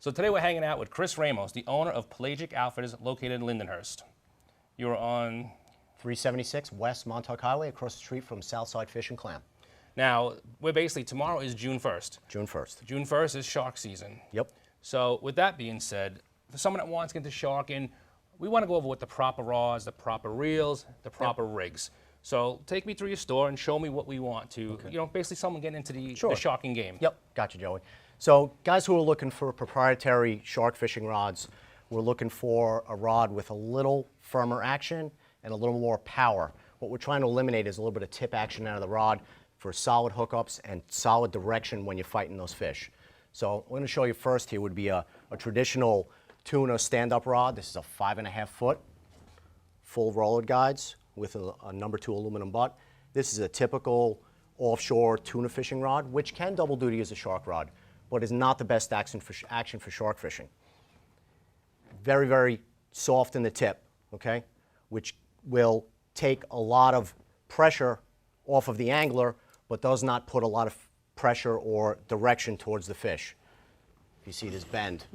So today we're hanging out with Chris Ramos, the owner of Pelagic Outfitters located in Lindenhurst. You're on 376 West Montauk Highway, across the street from Southside Fish and Clam. Now, we're basically, tomorrow is June 1st. June 1st. June 1st is shark season. Yep. So with that being said, for someone that wants to get into sharking, we want to go over what the proper rods, the proper reels, the proper rigs. So take me through your store and show me what we want to, basically someone getting into the sharking game. Yep, gotcha, Joey. So guys who are looking for proprietary shark fishing rods, we're looking for a rod with a little firmer action and a little more power. What we're trying to eliminate is a little bit of tip action out of the rod for solid hookups and solid direction when you're fighting those fish. So I'm going to show you first here would be a traditional tuna stand-up rod. This is a 5.5 foot full roller guides with a number 2 aluminum butt. This is a typical offshore tuna fishing rod, which can double duty as a shark rod, but is not the best action for shark fishing. Very, very soft in the tip, okay, which will take a lot of pressure off of the angler, but does not put a lot of pressure or direction towards the fish. If you see this bend.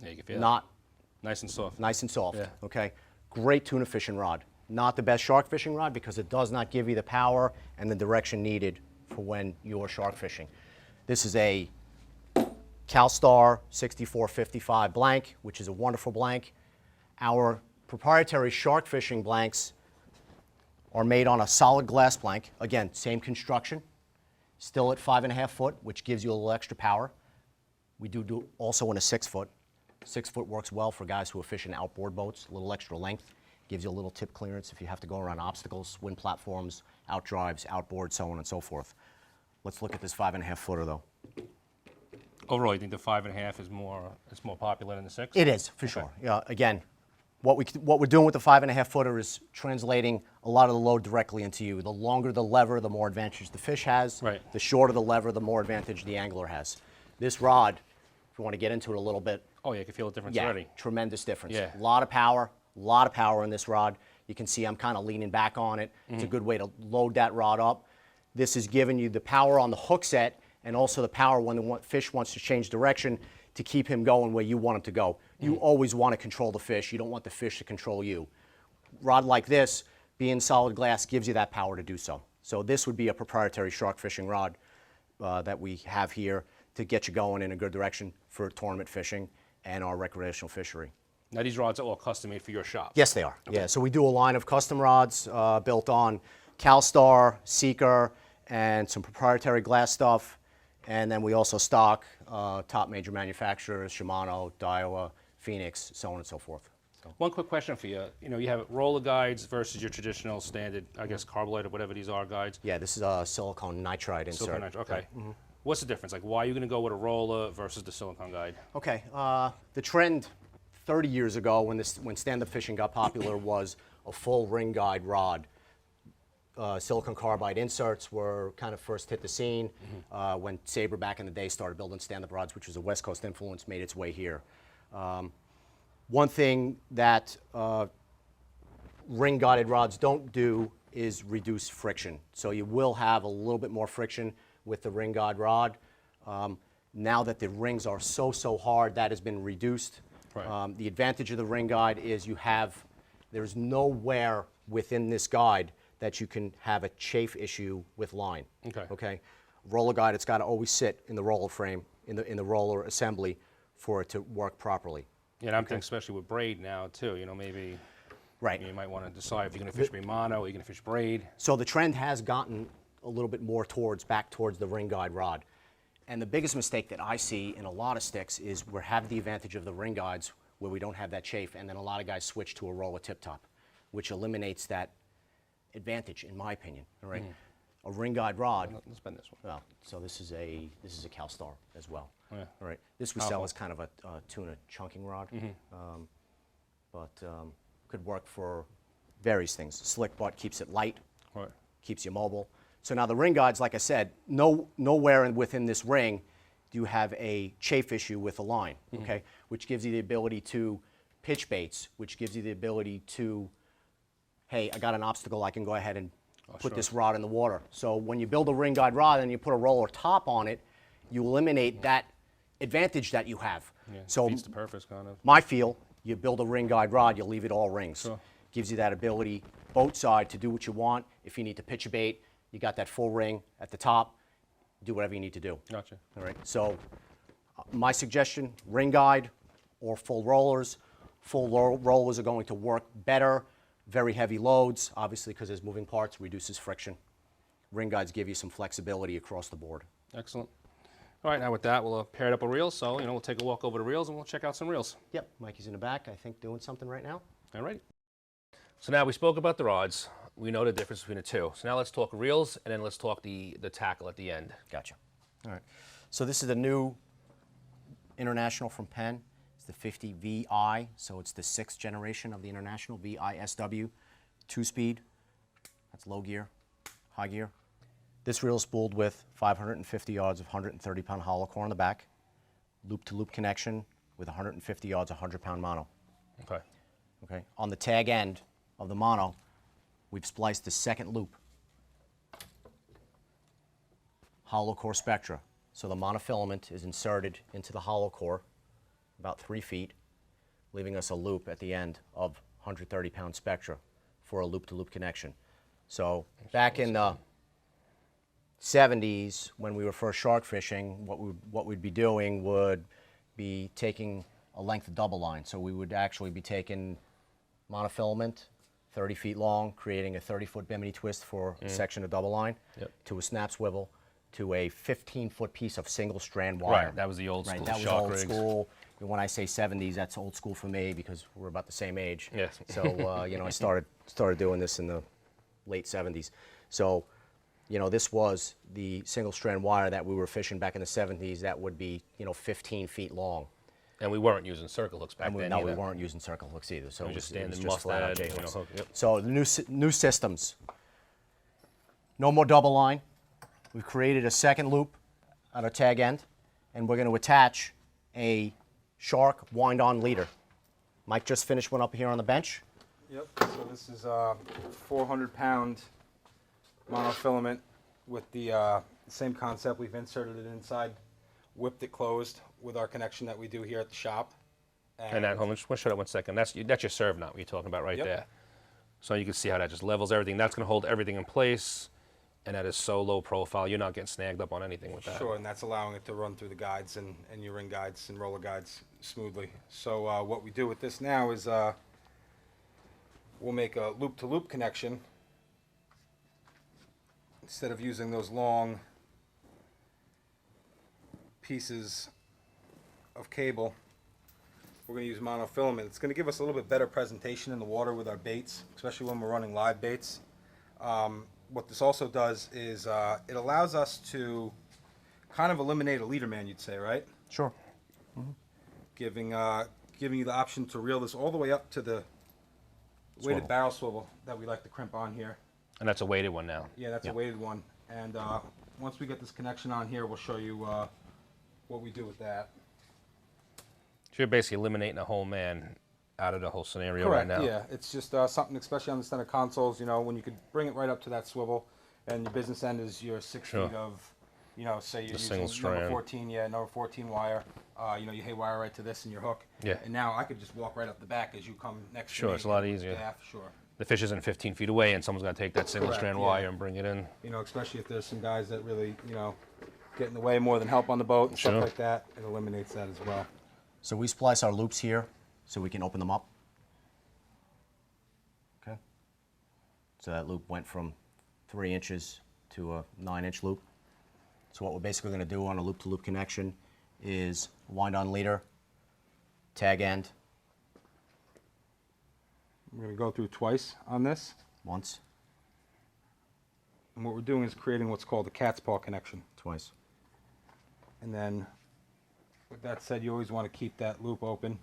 Yeah, you can feel not it. Nice and soft. Nice and soft, yeah. Okay. Great tuna fishing rod. Not the best shark fishing rod because it does not give you the power and the direction needed for when you're shark fishing. This is a CalStar 6455 blank, which is a wonderful blank. Our proprietary shark fishing blanks are made on a solid glass blank. Again, same construction, still at 5.5 foot, which gives you a little extra power. We do also in a 6 foot. 6 foot works well for guys who are fishing outboard boats, a little extra length, gives you a little tip clearance if you have to go around obstacles, wind platforms, outdrives, outboard, so on and so forth. Let's look at this 5.5 footer though. Overall, you think the 5.5 is more popular than the 6? It is, for sure. Yeah, again, what we're doing with the 5.5 footer is translating a lot of the load directly into you. The longer the lever, the more advantage the fish has. Right. The shorter the lever, the more advantage the angler has. This rod, if you want to get into it a little bit. Oh yeah, you can feel the difference Yeah, already. tremendous difference. Yeah. A lot of power in this rod. You can see I'm kind of leaning back on it. It's a good way to load that rod up. This is giving you the power on the hook set and also the power when the fish wants to change direction to keep him going where you want him to go. You always want to control the fish. You don't want the fish to control you. Rod like this, being solid glass, gives you that power to do so. So this would be a proprietary shark fishing rod that we have here to get you going in a good direction for tournament fishing and our recreational fishery. Now these rods are all custom made for your shop? Yes, they are. Okay. Yeah, so we do a line of custom rods built on CalStar, Seeker, and some proprietary glass stuff. And then we also stock top major manufacturers, Shimano, Daiwa, Phoenix, so on and so forth. So. One quick question for you. You have roller guides versus your traditional standard, I guess, Carbolite or whatever these are guides. Yeah, this is a silicone nitride insert. Silicone nitride, okay. What's the difference? Like, why are you going to go with a roller versus the silicone guide? Okay, the trend 30 years ago when stand-up fishing got popular was a full ring guide rod. Silicon carbide inserts were kind of first hit the scene when Sabre back in the day started building stand-up rods, which was a West Coast influence, made its way here. One thing that ring-guided rods don't do is reduce friction. So you will have a little bit more friction with the ring guide rod. Now that the rings are so hard, that has been reduced. Right. The advantage of the ring guide is there's nowhere within this guide that you can have a chafe issue with line. Okay. Roller guide, it's got to always sit in the roller frame, in the roller assembly for it to work properly. Yeah, and I'm thinking especially with braid now too, maybe right. You might want to decide if you're going to fish Shimano or you're going to fish braid. So the trend has gotten a little bit more back towards the ring guide rod. And the biggest mistake that I see in a lot of sticks is we have the advantage of the ring guides where we don't have that chafe, and then a lot of guys switch to a roller tip top, which eliminates that advantage, in my opinion. All right, a ring guide rod. Let's bend this one. Well, so this is a CalStar as well. Oh, yeah. All right, this we sell as kind of a tuna chunking rod, but could work for various things. Slick butt keeps it light, Right. keeps you mobile. So now the ring guides, like I said, nowhere within this ring do you have a chafe issue with the line, okay? Which gives you the ability to pitch baits, which gives you the ability to, hey, I got an obstacle, I can go ahead and put this rod in the water. So when you build a ring guide rod and you put a roller top on it, you eliminate that advantage that you have. Yeah, So defeats the purpose, kind of. my feel, you build a ring guide rod, you leave it all rings. Sure. Gives you that ability, boat side, to do what you want. If you need to pitch a bait, you got that full ring at the top, do whatever you need to do. Gotcha. All right, so my suggestion, ring guide or full rollers. Rollers are going to work better, very heavy loads, obviously because there's moving parts, reduces friction. Ring guides give you some flexibility across the board. Excellent. All right, now with that, we'll pair it up with reels. So, we'll take a walk over to reels and we'll check out some reels. Yep, Mikey's in the back, I think doing something right now. All right. So now we spoke about the rods. We know the difference between the two. So now let's talk reels, and then let's talk the tackle at the end. Gotcha. All right. So this is the new International from Penn. It's the 50 VI, so it's the 6th generation of the International VISW, 2-speed. That's low gear, high gear. This reel is spooled with 550 yards of 130-pound hollow core on the back, loop-to-loop connection with 150 yards of 100-pound mono. Okay. Okay. On the tag end of the mono, we've spliced the second loop. Hollow core spectra. So the monofilament is inserted into the hollow core about 3 feet, leaving us a loop at the end of 130-pound spectra for a loop-to-loop connection. So back in the 70s, when we were first shark fishing, what we'd be doing would be taking a length of double line. So we would actually be taking monofilament, 30 feet long, creating a 30-foot bimini twist for a section of double line, to a snap swivel, to a 15-foot piece of single strand wire. Right, that was the old school That was shark old rigs. school. And when I say 70s, that's old school for me because we're about the same age. Yes. So, I started doing this in the late 70s. So, this was the single strand wire that we were fishing back in the 70s that would be, 15 feet long. And we weren't using circle hooks back And then no, either. we weren't using circle hooks either. So We it just was standing just flat out mustad, J hooks. hook, yep. So the new systems. No more double line. We've created a second loop at our tag end, and we're going to attach a shark wind-on leader. Mike just finished one up here on the bench. Yep, so this is a 400-pound monofilament with the same concept. We've inserted it inside, whipped it closed with our connection that we do here at the shop. And that, hold on, let's show that 1 second. That's your serve knot you're talking about right Yep. there. So you can see how that just levels everything. That's going to hold everything in place, and that is so low profile. You're not getting snagged up on anything with that. Sure, and that's allowing it to run through the guides and your ring guides and roller guides smoothly. So what we do with this now is we'll make a loop-to-loop connection instead of using those long pieces of cable. We're going to use monofilament. It's going to give us a little bit better presentation in the water with our baits, especially when we're running live baits. What this also does is it allows us to kind of eliminate a leader man, you'd say, right? Sure. Giving you the option to reel this all the way up to the weighted Swivel. barrel swivel that we like to crimp on here. And that's a weighted one now. Yeah, that's Yeah. a weighted one. And once we get this connection on here, we'll show you what we do with that. So you're basically eliminating a whole man out of the whole scenario Correct, right now. yeah. It's just something, especially on the center consoles, when you could bring it right up to that swivel, and your business end is your 6 Sure. feet of, say you're The single using number strand. 14, number 14 wire. You haywire right to this and your hook. Yeah. And now I could just walk right up the back as you come next to Sure, me. it's a lot and easier. Yeah, sure. The fish isn't 15 feet away, and someone's going to take that single Correct, strand yeah. wire and bring it in. Especially if there's some guys that really, get in the way more than help on the boat and Sure. stuff like that. It eliminates that as well. So we splice our loops here so we can open them up. Okay. So that loop went from 3 inches to a 9-inch loop. So what we're basically going to do on a loop-to-loop connection is wind on leader, tag end We're going to go through twice on this. once, And what we're doing is creating what's called a cat's paw connection. twice. And then, with that said, you always want to keep that loop open.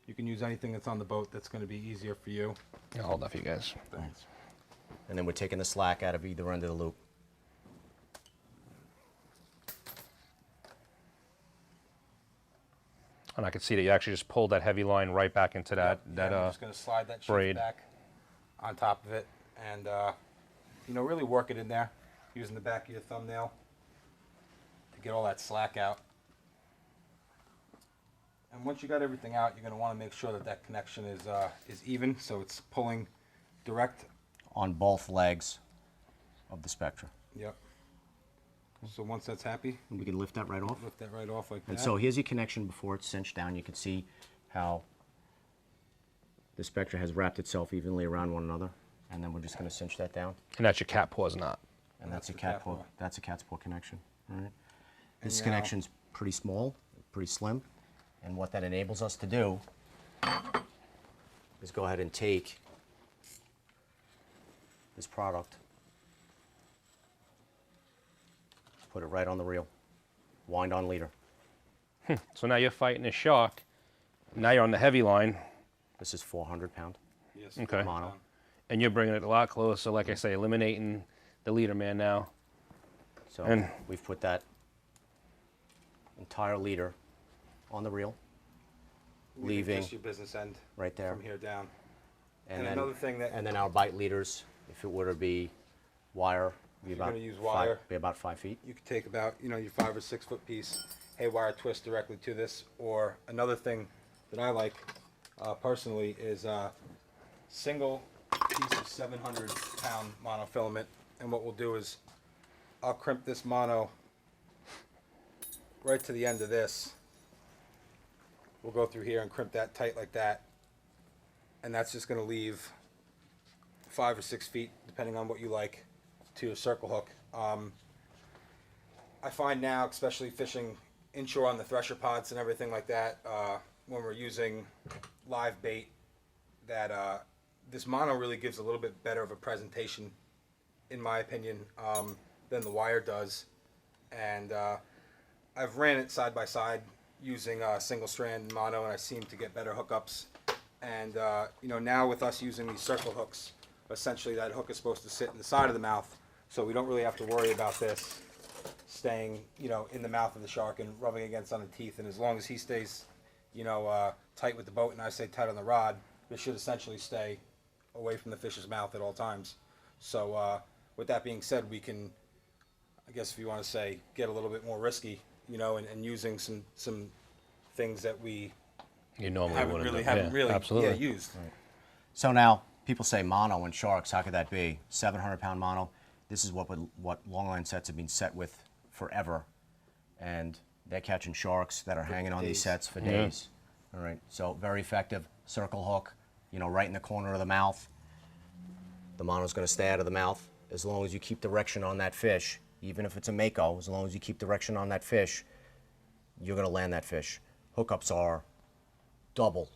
You can use anything that's on the boat that's going to be easier for you. I'll hold that for you guys. Thanks. And then we're taking the slack out of either end of the loop. And I can see that you actually just pulled that heavy line right back into that, I'm just going to slide that braid. sheet back on top of it and, really work it in there using the back of your thumbnail to get all that slack out. And once you got everything out, you're going to want to make sure that that connection is even, so it's pulling direct. On both legs of the Spectra. Yep. So once that's happy, And we can lift that right off. lift that right off like And that. so here's your connection before it's cinched down. You can see how the Spectra has wrapped itself evenly around one another. And then we're just going to cinch that down. And that's your cat paws knot. And that's a the cat cat paw. paw. That's a cat's paw connection. All right. This now- connection's pretty small, pretty slim. And what that enables us to do is go ahead and take this product, put it right on the reel, wind on leader. So now you're fighting a shark. Now you're on the heavy line, This is 400-pound. Yes. Okay. Mono. and you're bringing it a lot closer. Like I say, eliminating the leader man now. So And- we've put that entire leader on the reel, leaving just your business end right there. from here down. And And then, another thing that- and then our bite leaders, if it were to be wire, be If you're about gonna use wire, be about 5 feet. You could take about, you know, your 5 or 6 foot piece, haywire twist directly to this. Or another thing that I like personally is a single piece of 700-pound monofilament. And what we'll do is I'll crimp this mono right to the end of this. We'll go through here and crimp that tight like that. And that's just going to leave 5 or 6 feet, depending on what you like, to a circle hook. I find now, especially fishing inshore on the thresher pods and everything like that, when we're using live bait, that this mono really gives a little bit better of a presentation, in my opinion, than the wire does. And I've ran it side by side using single strand mono, and I seem to get better hookups. And you know, now with us using these circle hooks, essentially that hook is supposed to sit in the side of the mouth, so we don't really have to worry about this staying, you know, in the mouth of the shark and rubbing against on the teeth. And as long as he stays, you know, tight with the boat and I stay tight on the rod, it should essentially stay away from the fish's mouth at all times. So with that being said, we can, I guess if you want to say, get a little bit more risky, you know, and using some things that we You normally haven't wouldn't really absolutely. used. So now people say mono and sharks. How could that be? 700-pound mono. This is what longline sets have been set with forever, and they're catching sharks that are hanging on these days. sets for days. All right. So very effective. Circle hook. You know, right in the corner of the mouth. The mono's going to stay out of the mouth as long as you keep direction on that fish. Even if it's a mako, as long as you keep direction on that fish, you're going to land that fish. Hookups are double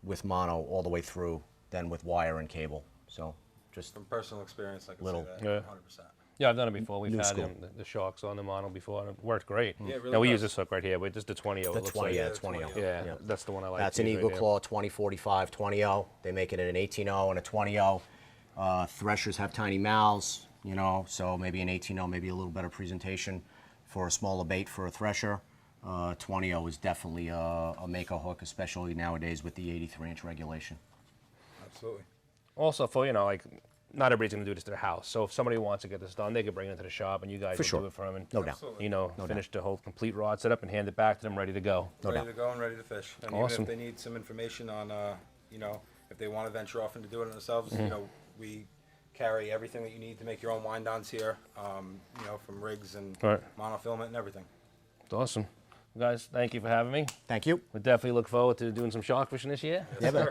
with mono all the way through than with wire and cable. So just From personal experience, I can Little. say that Yeah. 100%. Yeah, I've done it before. We've New had school. the sharks on the mono before, and it worked great. Yeah, it really now we use does. this hook right here, but just the 20-0. the it looks 20, like. yeah, Yeah, 20. 20. Yeah, that's the one I like. That's to an use Eagle right Claw 2045 20-0. They make it at an 18-0 and a 20-0. Threshers have tiny mouths, you know, so maybe an 18-0, maybe a little better presentation for a smaller bait for a thresher. 20-0 is definitely a mako hook, especially nowadays with the 83-inch regulation. Absolutely. Also, for, you know, like, not everybody's going to do this to their house. So if somebody wants to get this done, they could bring it into the shop, and you guys For will sure. do it for them. And, No doubt. Absolutely. you know, No finish the whole complete rod setup and hand it back to them ready to go. No Ready doubt. to go and ready to fish. And Awesome. even if they need some information on, you know, if they want to venture off into doing it themselves, Mm-hmm. you know, we carry everything that you need to make your own wind-ons here, you know, from rigs and Right. monofilament and everything. It's awesome. Guys, thank you for having me. Thank you. We definitely look forward to doing some shark fishing this year. Yeah, man.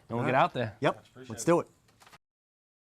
And we'll get out there. Yep. Appreciate Let's it. do it.